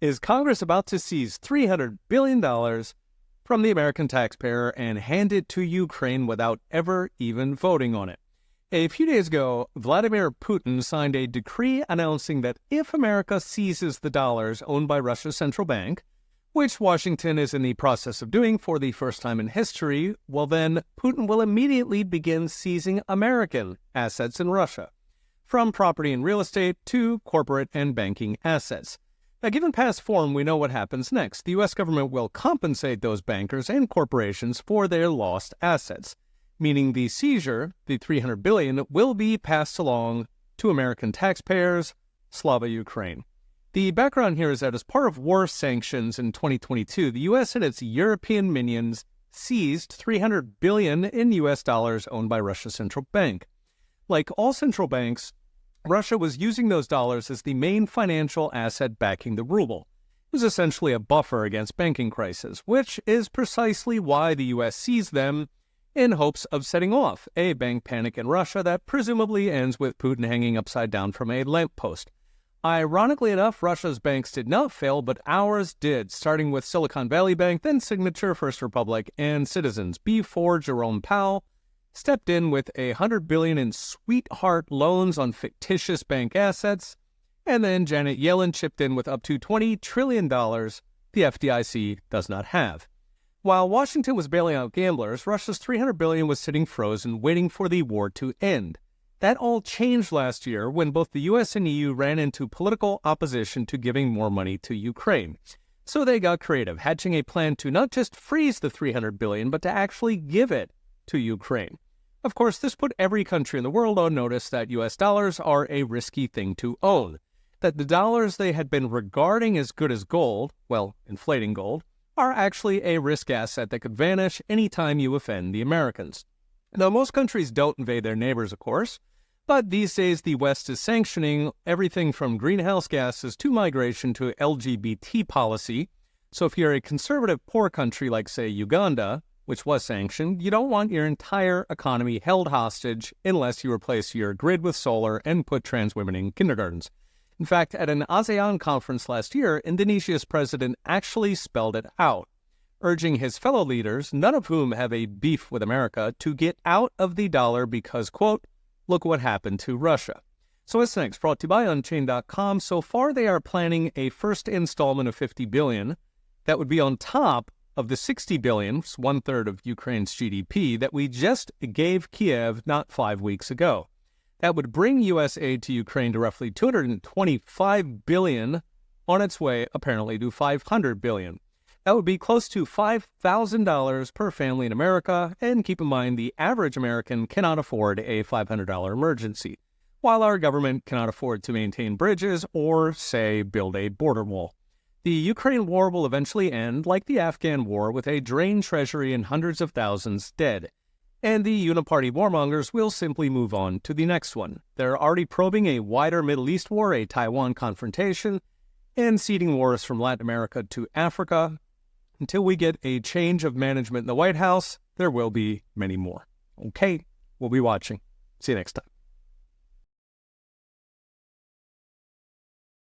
Is Congress about to seize $300 billion from the American taxpayer and hand it to Ukraine without ever even voting on it? A few days ago, Vladimir Putin signed a decree announcing that if America seizes the dollars owned by Russia's central bank, which Washington is in the process of doing for the first time in history, well then, Putin will immediately begin seizing American assets in Russia, from property and real estate to corporate and banking assets. Now, given past form, we know what happens next. The U.S. government will compensate those bankers and corporations for their lost assets, meaning the seizure, the $300 billion, will be passed along to American taxpayers, Slava Ukraine. The background here is that as part of war sanctions in 2022, the U.S. and its European minions seized $300 billion in U.S. dollars owned by Russia's central bank. Like all central banks, Russia was using those dollars as the main financial asset backing the ruble. It was essentially a buffer against banking crisis, which is precisely why the U.S. seized them in hopes of setting off a bank panic in Russia that presumably ends with Putin hanging upside down from a lamppost. Ironically enough, Russia's banks did not fail, but ours did, starting with Silicon Valley Bank, then Signature, First Republic, and Citizens, before Jerome Powell stepped in with $100 billion in sweetheart loans on fictitious bank assets, and then Janet Yellen chipped in with up to $20 trillion the FDIC does not have. While Washington was bailing out gamblers, Russia's $300 billion was sitting frozen, waiting for the war to end. That all changed last year when both the U.S. and EU ran into political opposition to giving more money to Ukraine. So they got creative, hatching a plan to not just freeze the $300 billion, but to actually give it to Ukraine. Of course, this put every country in the world on notice that U.S. dollars are a risky thing to own, that the dollars they had been regarding as good as gold, well, inflating gold, are actually a risk asset that could vanish anytime you offend the Americans. Now, most countries don't invade their neighbors, of course, but these days the West is sanctioning everything from greenhouse gases to migration to LGBT policy. So if you're a conservative poor country like, say, Uganda, which was sanctioned, you don't want your entire economy held hostage unless you replace your grid with solar and put trans women in kindergartens. In fact, at an ASEAN conference last year, Indonesia's president actually spelled it out, urging his fellow leaders, none of whom have a beef with America, to get out of the dollar because, quote, look what happened to Russia. So what's next? Brought to you by Unchained.com. So far, they are planning a first installment of $50 billion that would be on top of the $60 billion, one-third of Ukraine's GDP, that we just gave Kiev not 5 weeks ago. That would bring U.S. aid to Ukraine to roughly $225 billion, on its way, apparently, to $500 billion. That would be close to $5,000 per family in America, and keep in mind the average American cannot afford a $500 emergency, while our government cannot afford to maintain bridges or, say, build a border wall. The Ukraine war will eventually end, like the Afghan war, with a drained treasury and hundreds of thousands dead. And the uniparty warmongers will simply move on to the next one. They're already probing a wider Middle East war, a Taiwan confrontation, and seeding wars from Latin America to Africa. Until we get a change of management in the White House, there will be many more. Okay, we'll be watching. See you next time.